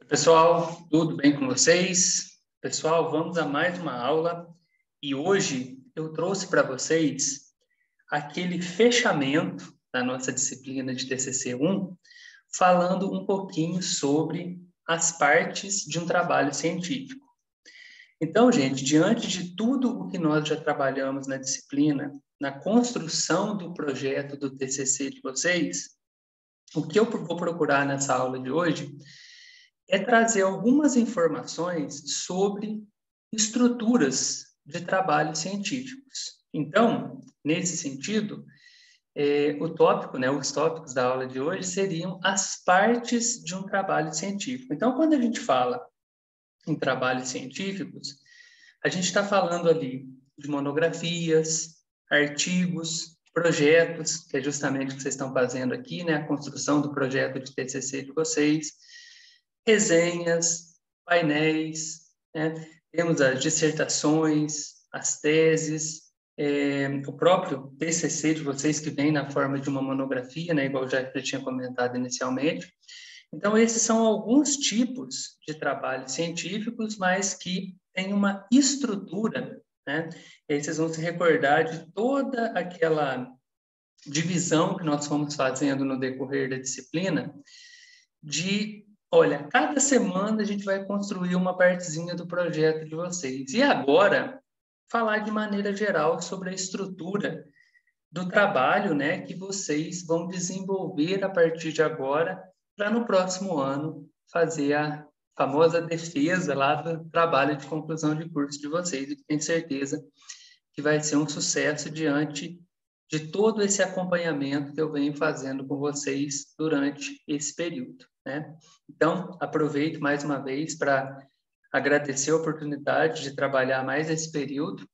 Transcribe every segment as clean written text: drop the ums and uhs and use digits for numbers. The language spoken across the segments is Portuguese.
Pessoal, tudo bem com vocês? Pessoal, vamos a mais uma aula e hoje eu trouxe para vocês aquele fechamento da nossa disciplina de TCC1, falando um pouquinho sobre as partes de um trabalho científico. Então, gente, diante de tudo o que nós já trabalhamos na disciplina, na construção do projeto do TCC de vocês, o que eu vou procurar nessa aula de hoje é trazer algumas informações sobre estruturas de trabalhos científicos. Então, nesse sentido, os tópicos da aula de hoje seriam as partes de um trabalho científico. Então, quando a gente fala em trabalhos científicos, a gente está falando ali de monografias, artigos, projetos, que é justamente o que vocês estão fazendo aqui, né? A construção do projeto de TCC de vocês, resenhas, painéis, né? Temos as dissertações, as teses, o próprio TCC de vocês que vem na forma de uma monografia, né? Igual já tinha comentado inicialmente. Então, esses são alguns tipos de trabalhos científicos, mas que têm uma estrutura, né? E aí vocês vão se recordar de toda aquela divisão que nós fomos fazendo no decorrer da disciplina, olha, cada semana a gente vai construir uma partezinha do projeto de vocês. E agora, falar de maneira geral sobre a estrutura do trabalho, né, que vocês vão desenvolver a partir de agora, para no próximo ano fazer a famosa defesa lá do trabalho de conclusão de curso de vocês, e tenho certeza que vai ser um sucesso diante de todo esse acompanhamento que eu venho fazendo com vocês durante esse período, né? Então, aproveito mais uma vez para agradecer a oportunidade de trabalhar mais esse período.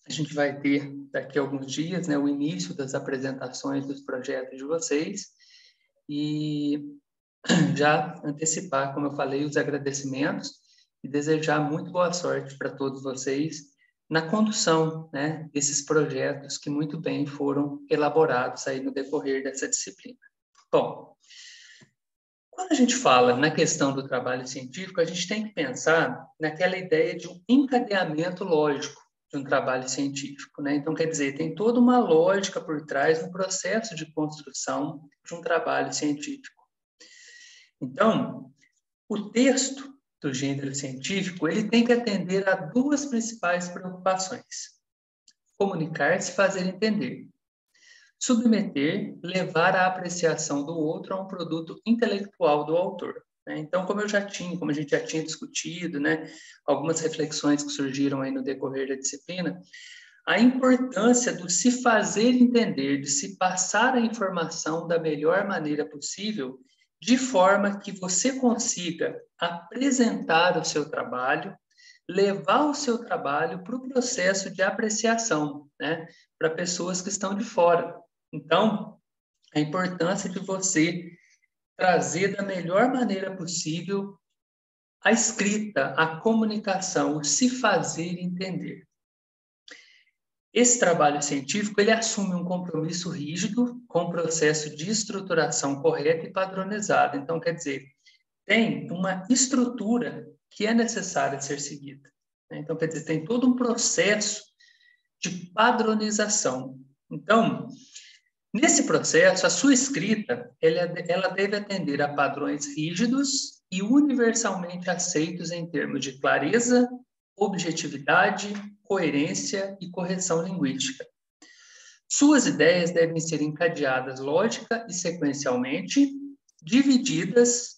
A gente vai ter daqui a alguns dias, né, o início das apresentações dos projetos de vocês e já antecipar, como eu falei, os agradecimentos e desejar muito boa sorte para todos vocês na condução, né, desses projetos que muito bem foram elaborados aí no decorrer dessa disciplina. Bom, quando a gente fala na questão do trabalho científico, a gente tem que pensar naquela ideia de um encadeamento lógico de um trabalho científico, né? Então, quer dizer, tem toda uma lógica por trás no processo de construção de um trabalho científico. Então, o texto do gênero científico, ele tem que atender a duas principais preocupações: comunicar-se e fazer entender. Submeter, levar a apreciação do outro a um produto intelectual do autor, né? Então, como a gente já tinha discutido, né, algumas reflexões que surgiram aí no decorrer da disciplina, a importância do se fazer entender, de se passar a informação da melhor maneira possível, de forma que você consiga apresentar o seu trabalho, levar o seu trabalho para o processo de apreciação, né, para pessoas que estão de fora. Então, a importância de você trazer da melhor maneira possível a escrita, a comunicação, o se fazer entender. Esse trabalho científico, ele assume um compromisso rígido com o processo de estruturação correta e padronizada. Então, quer dizer, tem uma estrutura que é necessária ser seguida, né? Então, quer dizer, tem todo um processo de padronização. Então, nesse processo, a sua escrita, ela deve atender a padrões rígidos e universalmente aceitos em termos de clareza, objetividade, coerência e correção linguística. Suas ideias devem ser encadeadas lógica e sequencialmente, divididas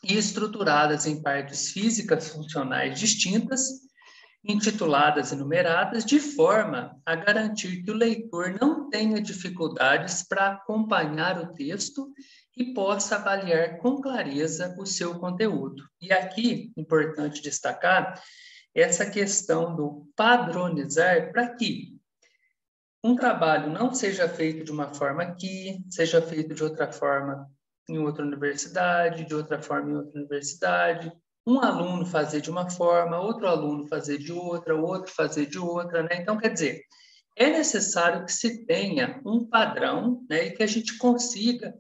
e estruturadas em partes físicas funcionais distintas, intituladas e numeradas, de forma a garantir que o leitor não tenha dificuldades para acompanhar o texto e possa avaliar com clareza o seu conteúdo. E aqui, importante destacar, essa questão do padronizar, para que um trabalho não seja feito de uma forma aqui, seja feito de outra forma em outra universidade, de outra forma em outra universidade, um aluno fazer de uma forma, outro aluno fazer de outra, outro fazer de outra, né? Então, quer dizer, é necessário que se tenha um padrão, né, e que a gente consiga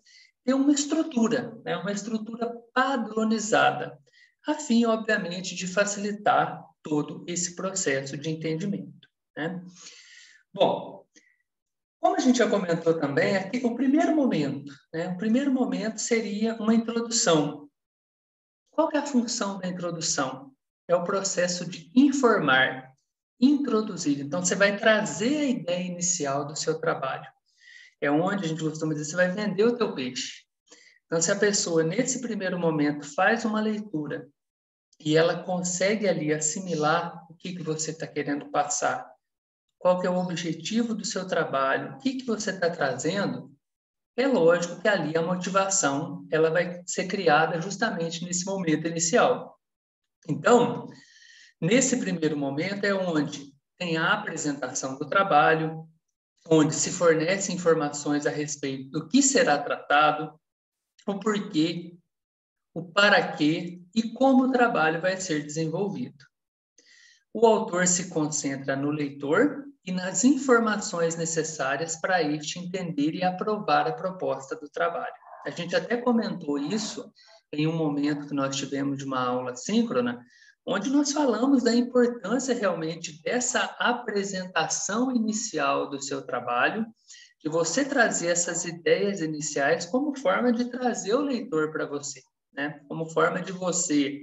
ter uma estrutura, né, uma estrutura padronizada, a fim, obviamente, de facilitar todo esse processo de entendimento, né? Bom, como a gente já comentou também, aqui o primeiro momento, né? O primeiro momento seria uma introdução. Qual que é a função da introdução? É o processo de informar, introduzir. Então, você vai trazer a ideia inicial do seu trabalho. É onde a gente costuma dizer, você vai vender o teu peixe. Então, se a pessoa, nesse primeiro momento, faz uma leitura e ela consegue ali assimilar o que você está querendo passar, qual que é o objetivo do seu trabalho, o que você está trazendo, é lógico que ali a motivação ela vai ser criada justamente nesse momento inicial. Então, nesse primeiro momento é onde tem a apresentação do trabalho, onde se fornece informações a respeito do que será tratado, o porquê, o para quê e como o trabalho vai ser desenvolvido. O autor se concentra no leitor e nas informações necessárias para este entender e aprovar a proposta do trabalho. A gente até comentou isso em um momento que nós tivemos de uma aula síncrona, onde nós falamos da importância realmente dessa apresentação inicial do seu trabalho, de você trazer essas ideias iniciais como forma de trazer o leitor para você, né? Como forma de você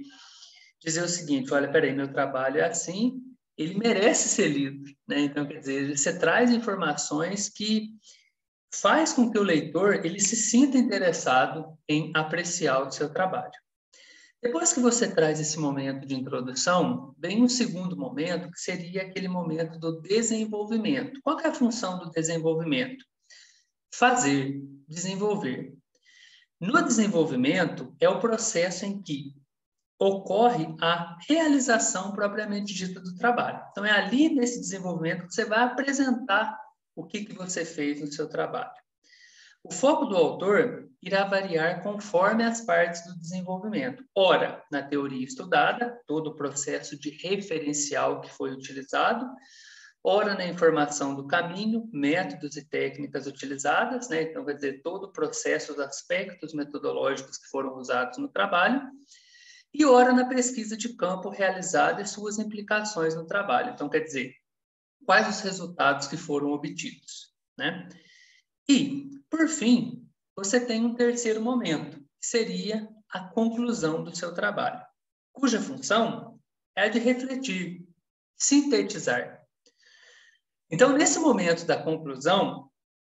dizer o seguinte, olha, peraí, meu trabalho é assim, ele merece ser lido, né? Então, quer dizer, você traz informações que faz com que o leitor ele se sinta interessado em apreciar o seu trabalho. Depois que você traz esse momento de introdução, vem um segundo momento, que seria aquele momento do desenvolvimento. Qual que é a função do desenvolvimento? Fazer, desenvolver. No desenvolvimento, é o processo em que ocorre a realização propriamente dita do trabalho. Então, é ali nesse desenvolvimento que você vai apresentar o que você fez no seu trabalho. O foco do autor irá variar conforme as partes do desenvolvimento. Ora, na teoria estudada, todo o processo de referencial que foi utilizado, ora na informação do caminho, métodos e técnicas utilizadas, né? Então, quer dizer, todo o processo, os aspectos metodológicos que foram usados no trabalho, e ora na pesquisa de campo realizada e suas implicações no trabalho. Então, quer dizer, quais os resultados que foram obtidos, né? E, por fim, você tem um terceiro momento, que seria a conclusão do seu trabalho, cuja função é a de refletir, sintetizar. Então, nesse momento da conclusão,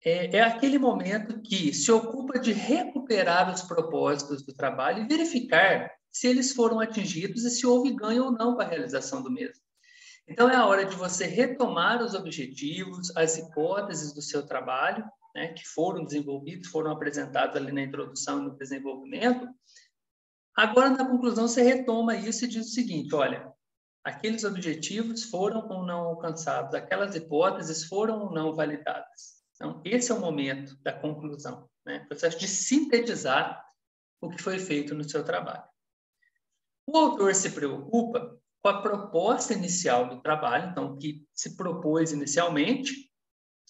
é aquele momento que se ocupa de recuperar os propósitos do trabalho e verificar se eles foram atingidos e se houve ganho ou não com a realização do mesmo. Então, é a hora de você retomar os objetivos, as hipóteses do seu trabalho, né, que foram desenvolvidos, foram apresentados ali na introdução e no desenvolvimento. Agora, na conclusão, você retoma isso e diz o seguinte, olha, aqueles objetivos foram ou não alcançados, aquelas hipóteses foram ou não validadas. Então, esse é o momento da conclusão, né? O processo de sintetizar o que foi feito no seu trabalho. O autor se preocupa com a proposta inicial do trabalho, então, que se propôs inicialmente,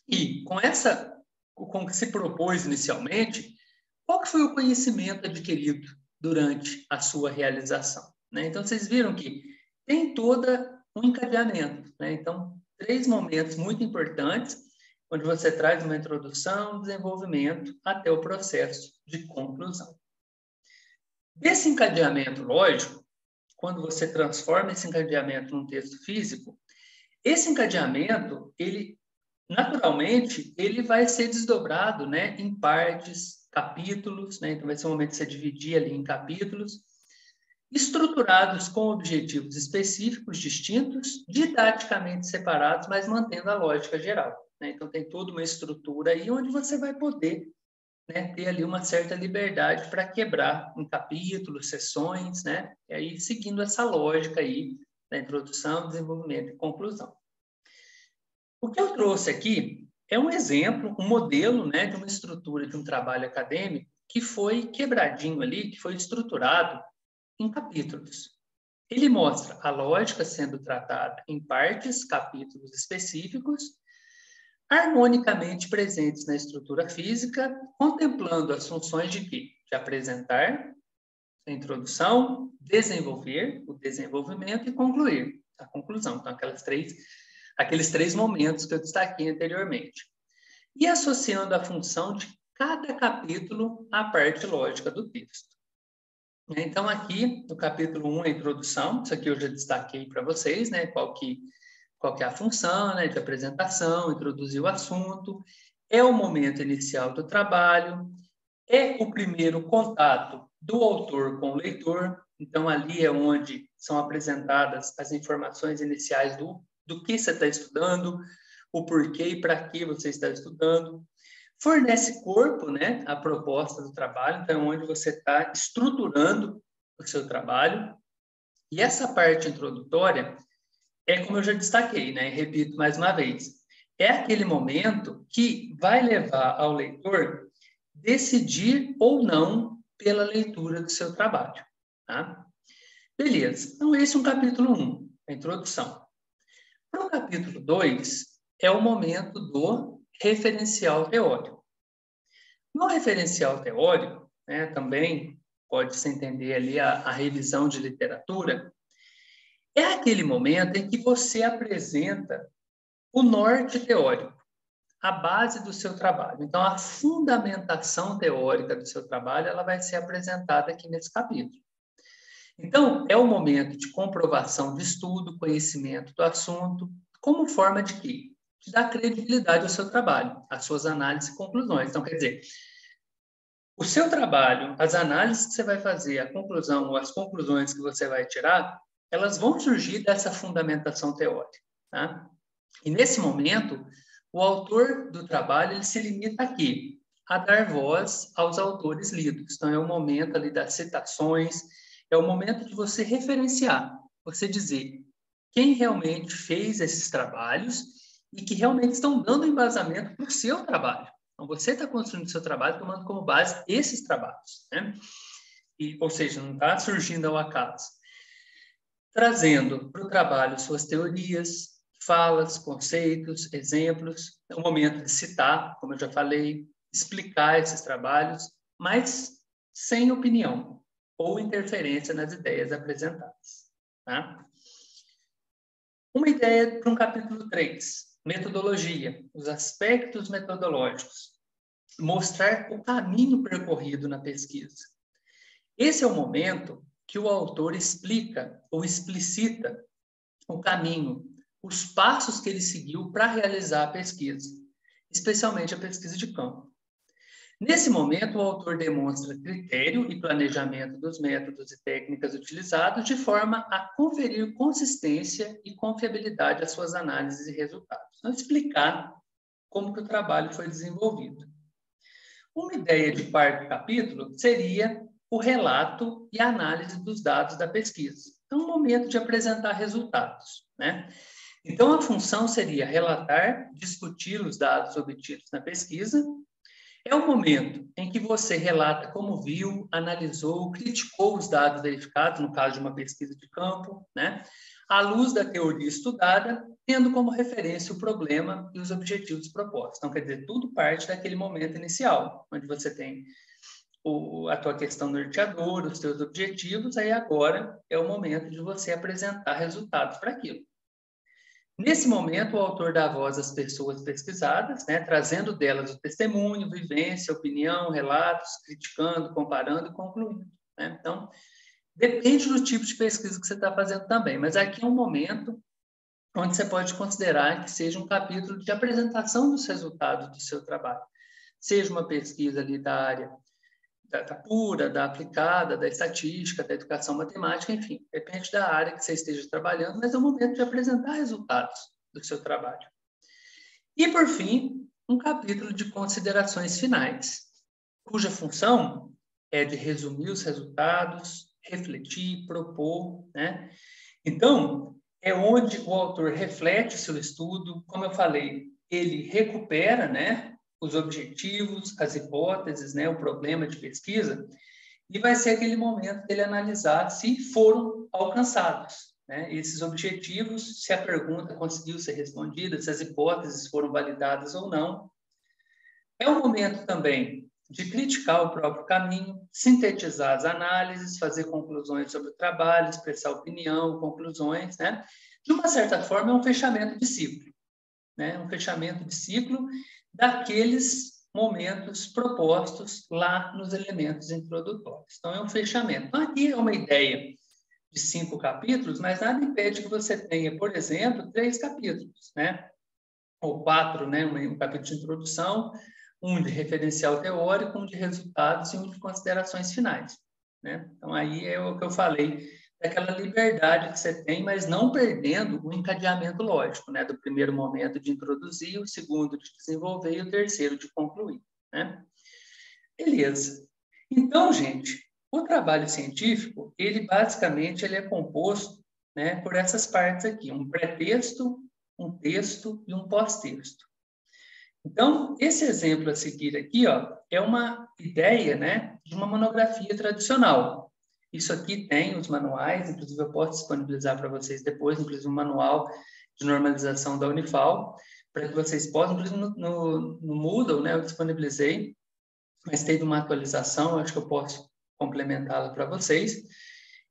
e com o que se propôs inicialmente, qual que foi o conhecimento adquirido durante a sua realização, né? Então, vocês viram que tem toda um encadeamento, né? Então, 3 momentos muito importantes, onde você traz uma introdução, desenvolvimento, até o processo de conclusão. Desse encadeamento lógico, quando você transforma esse encadeamento num texto físico, esse encadeamento, ele naturalmente, ele vai ser desdobrado, né, em partes, capítulos, né? Então vai ser um momento de você dividir ali em capítulos, estruturados com objetivos específicos, distintos, didaticamente separados, mas mantendo a lógica geral, né? Então tem toda uma estrutura aí onde você vai poder, né, ter ali uma certa liberdade para quebrar em capítulos, sessões, né? E aí seguindo essa lógica aí da introdução, desenvolvimento e conclusão. O que eu trouxe aqui é um exemplo, um modelo, né, de uma estrutura de um trabalho acadêmico que foi quebradinho ali, que foi estruturado em capítulos. Ele mostra a lógica sendo tratada em partes, capítulos específicos, harmonicamente presentes na estrutura física, contemplando as funções de quê? De apresentar, a introdução, desenvolver, o desenvolvimento e concluir, a conclusão. Então, aqueles três momentos que eu destaquei anteriormente. E associando a função de cada capítulo à parte lógica do texto. Então, aqui, no capítulo 1, a introdução, isso aqui eu já destaquei para vocês, né? Qual que é a função, né, de apresentação, introduzir o assunto, é o momento inicial do trabalho, é o primeiro contato do autor com o leitor, então ali é onde são apresentadas as informações iniciais do que você está estudando, o porquê e para que você está estudando. Fornece corpo, né, à proposta do trabalho, então é onde você está estruturando o seu trabalho. E essa parte introdutória é como eu já destaquei, né, e repito mais uma vez, é aquele momento que vai levar ao leitor decidir ou não pela leitura do seu trabalho. Tá? Beleza, então esse é um capítulo 1, a introdução. Para o capítulo 2, é o momento do referencial teórico. No referencial teórico, né, também pode-se entender ali a revisão de literatura, é aquele momento em que você apresenta o norte teórico, a base do seu trabalho. Então, a fundamentação teórica do seu trabalho, ela vai ser apresentada aqui nesse capítulo. Então, é o momento de comprovação de estudo, conhecimento do assunto, como forma de quê? De dar credibilidade ao seu trabalho, às suas análises e conclusões. Então, quer dizer, o seu trabalho, as análises que você vai fazer, a conclusão ou as conclusões que você vai tirar, elas vão surgir dessa fundamentação teórica. Tá? E nesse momento, o autor do trabalho ele se limita aqui, a dar voz aos autores lidos. Então, é o momento ali das citações, é o momento de você referenciar, você dizer quem realmente fez esses trabalhos e que realmente estão dando embasamento para o seu trabalho. Então, você está construindo o seu trabalho tomando como base esses trabalhos, né? Ou seja, não está surgindo ao acaso. Trazendo para o trabalho suas teorias, falas, conceitos, exemplos. É o momento de citar, como eu já falei, explicar esses trabalhos, mas sem opinião ou interferência nas ideias apresentadas. Tá? Uma ideia para um capítulo 3, metodologia, os aspectos metodológicos. Mostrar o caminho percorrido na pesquisa. Esse é o momento que o autor explica ou explicita o caminho, os passos que ele seguiu para realizar a pesquisa, especialmente a pesquisa de campo. Nesse momento, o autor demonstra critério e planejamento dos métodos e técnicas utilizados de forma a conferir consistência e confiabilidade às suas análises e resultados. Então, explicar como que o trabalho foi desenvolvido. Uma ideia de quarto capítulo seria o relato e a análise dos dados da pesquisa. Então, um momento de apresentar resultados, né? Então, a função seria relatar, discutir os dados obtidos na pesquisa. É o momento em que você relata como viu, analisou, criticou os dados verificados, no caso de uma pesquisa de campo, né? À luz da teoria estudada, tendo como referência o problema e os objetivos propostos. Então, quer dizer, tudo parte daquele momento inicial, onde você tem a tua questão norteadora, os teus objetivos, aí agora é o momento de você apresentar resultados para aquilo. Nesse momento, o autor dá voz às pessoas pesquisadas, né, trazendo delas o testemunho, vivência, opinião, relatos, criticando, comparando e concluindo. Né? Então, depende do tipo de pesquisa que você está fazendo também, mas aqui é um momento onde você pode considerar que seja um capítulo de apresentação dos resultados do seu trabalho. Seja uma pesquisa ali da área da pura, da aplicada, da estatística, da educação matemática, enfim, depende da área que você esteja trabalhando, mas é o momento de apresentar resultados do seu trabalho. E, por fim, um capítulo de considerações finais, cuja função é de resumir os resultados, refletir, propor, né? Então, é onde o autor reflete o seu estudo, como eu falei, ele recupera, né, os objetivos, as hipóteses, né, o problema de pesquisa, e vai ser aquele momento dele analisar se foram alcançados, né, esses objetivos, se a pergunta conseguiu ser respondida, se as hipóteses foram validadas ou não. É um momento também de criticar o próprio caminho, sintetizar as análises, fazer conclusões sobre o trabalho, expressar opinião, conclusões, né? De uma certa forma, é um fechamento de ciclo, né? Um fechamento de ciclo daqueles momentos propostos lá nos elementos introdutórios. Então, é um fechamento. Então, aqui é uma ideia de 5 capítulos, mas nada impede que você tenha, por exemplo, 3 capítulos, né? Ou 4, né? Um capítulo de introdução, um de referencial teórico, um de resultados e um de considerações finais, né? Então, aí é o que eu falei, daquela liberdade que você tem, mas não perdendo o encadeamento lógico, né? Do primeiro momento de introduzir, o segundo de desenvolver e o terceiro de concluir, né? Beleza. Então, gente, o trabalho científico, ele basicamente ele é composto, né, por essas partes aqui, um pré-texto, um texto e um pós-texto. Então, esse exemplo a seguir aqui, ó, é uma ideia, né, de uma monografia tradicional. Isso aqui tem os manuais, inclusive eu posso disponibilizar para vocês depois, inclusive um manual de normalização da Unifal, para que vocês possam, inclusive no Moodle, né, eu disponibilizei, mas teve uma atualização, acho que eu posso complementá-la para vocês,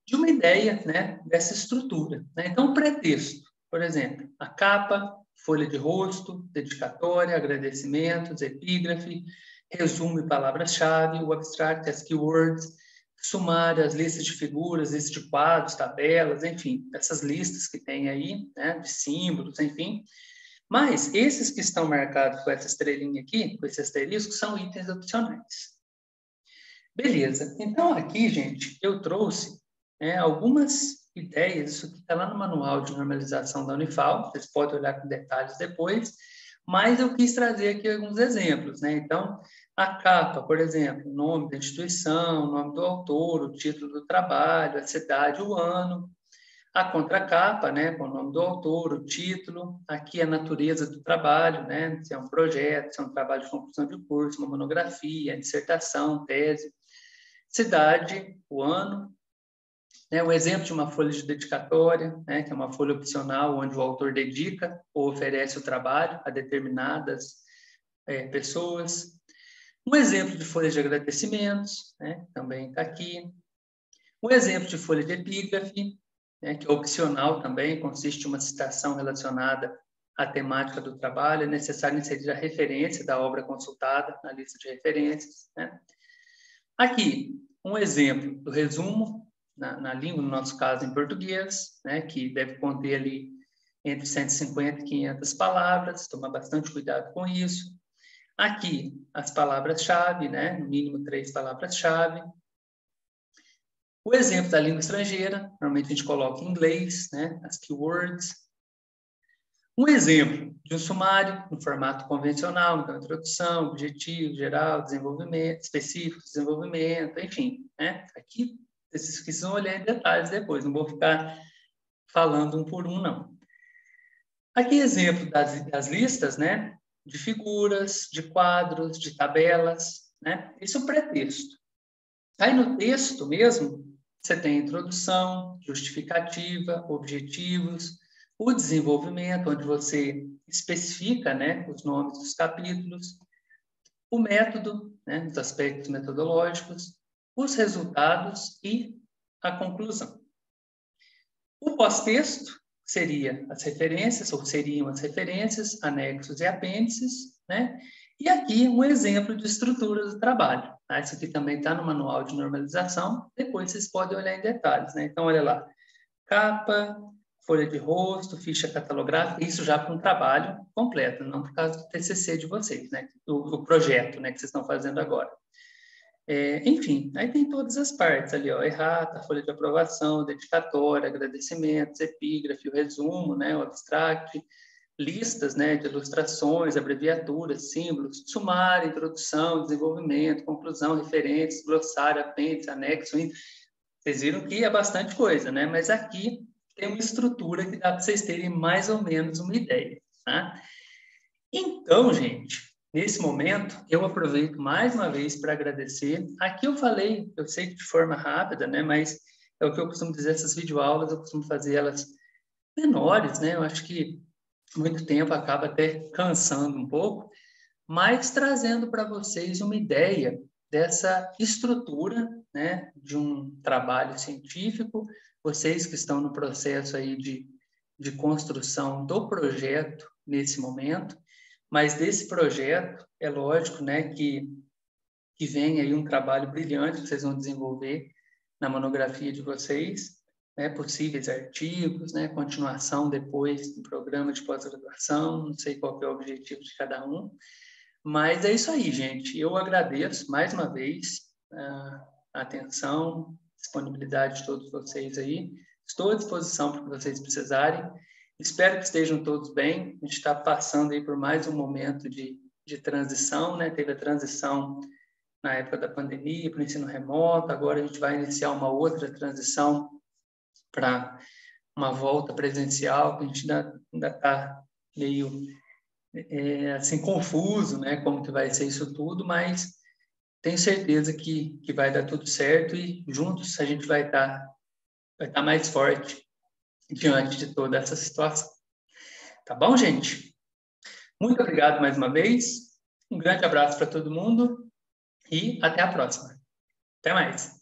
de uma ideia, né, dessa estrutura, né? Então, pretexto, por exemplo, a capa, folha de rosto, dedicatória, agradecimentos, epígrafe, resumo e palavras-chave, o abstract, as keywords, sumário, as listas de figuras, listas de quadros, tabelas, enfim, essas listas que tem aí, né, de símbolos, enfim. Mas esses que estão marcados com essa estrelinha aqui, com esse asterisco, são itens opcionais. Beleza. Então, aqui, gente, eu trouxe, né, algumas ideias, isso aqui está lá no manual de normalização da Unifal, vocês podem olhar com detalhes depois, mas eu quis trazer aqui alguns exemplos, né? Então, a capa, por exemplo, o nome da instituição, o nome do autor, o título do trabalho, a cidade, o ano. A contracapa, né, com o nome do autor, o título, aqui a natureza do trabalho, né, se é um projeto, se é um trabalho de conclusão de curso, uma monografia, dissertação, tese, cidade, o ano, né, um exemplo de uma folha de dedicatória, né, que é uma folha opcional onde o autor dedica ou oferece o trabalho a determinadas pessoas. Um exemplo de folha de agradecimentos, né, também está aqui. Um exemplo de folha de epígrafe, né, que é opcional também, consiste em uma citação relacionada à temática do trabalho, é necessário inserir a referência da obra consultada na lista de referências, né? Aqui, um exemplo do resumo, na língua, no nosso caso em português, né, que deve conter ali entre 150 e 500 palavras, tomar bastante cuidado com isso. Aqui, as palavras-chave, né, no mínimo 3 palavras-chave. O exemplo da língua estrangeira, normalmente a gente coloca em inglês, né, as keywords. Um exemplo de um sumário no formato convencional, então introdução, objetivo, geral, desenvolvimento, específico, desenvolvimento, enfim, né? Aqui vocês precisam olhar em detalhes depois, não vou ficar falando um por um, não. Aqui exemplo das listas, né, de figuras, de quadros, de tabelas, né? Isso é o pretexto. Aí no texto mesmo, você tem a introdução, justificativa, objetivos, o desenvolvimento, onde você especifica, né, os nomes dos capítulos, o método, né, os aspectos metodológicos, os resultados e a conclusão. O pós-texto seria as referências, ou seriam as referências, anexos e apêndices, né? E aqui um exemplo de estrutura do trabalho. Tá? Isso aqui também está no manual de normalização, depois vocês podem olhar em detalhes, né? Então, olha lá, capa, folha de rosto, ficha catalográfica, isso já para um trabalho completo, não por causa do TCC de vocês, né? O projeto, né, que vocês estão fazendo agora. Enfim, aí tem todas as partes ali, ó, errata, folha de aprovação, dedicatória, agradecimentos, epígrafe, o resumo, né, o abstract, listas, né, de ilustrações, abreviaturas, símbolos, sumário, introdução, desenvolvimento, conclusão, referências, glossário, apêndice, anexo. Vocês viram que é bastante coisa, né? Mas aqui tem uma estrutura que dá para vocês terem mais ou menos uma ideia, tá? Então, gente, nesse momento, eu aproveito mais uma vez para agradecer. Aqui eu falei, eu sei que de forma rápida, né? Mas é o que eu costumo dizer, essas videoaulas, eu costumo fazer elas menores, né? Eu acho que muito tempo acaba até cansando um pouco, mas trazendo para vocês uma ideia dessa estrutura, né, de um trabalho científico, vocês que estão no processo aí de construção do projeto nesse momento, mas desse projeto, é lógico, né, que vem aí um trabalho brilhante que vocês vão desenvolver na monografia de vocês, né, possíveis artigos, né, continuação depois do programa de pós-graduação, não sei qual que é o objetivo de cada um, mas é isso aí, gente. Eu agradeço mais uma vez a atenção, disponibilidade de todos vocês aí. Estou à disposição para o que vocês precisarem. Espero que estejam todos bem. A gente está passando aí por mais um momento de transição, né? Teve a transição na época da pandemia para o ensino remoto, agora a gente vai iniciar uma outra transição para uma volta presencial, que a gente ainda está meio assim, confuso, né, como que vai ser isso tudo, mas tenho certeza que vai dar tudo certo e juntos a gente vai estar mais forte diante de toda essa situação. Tá bom, gente? Muito obrigado mais uma vez, um grande abraço para todo mundo e até a próxima. Até mais!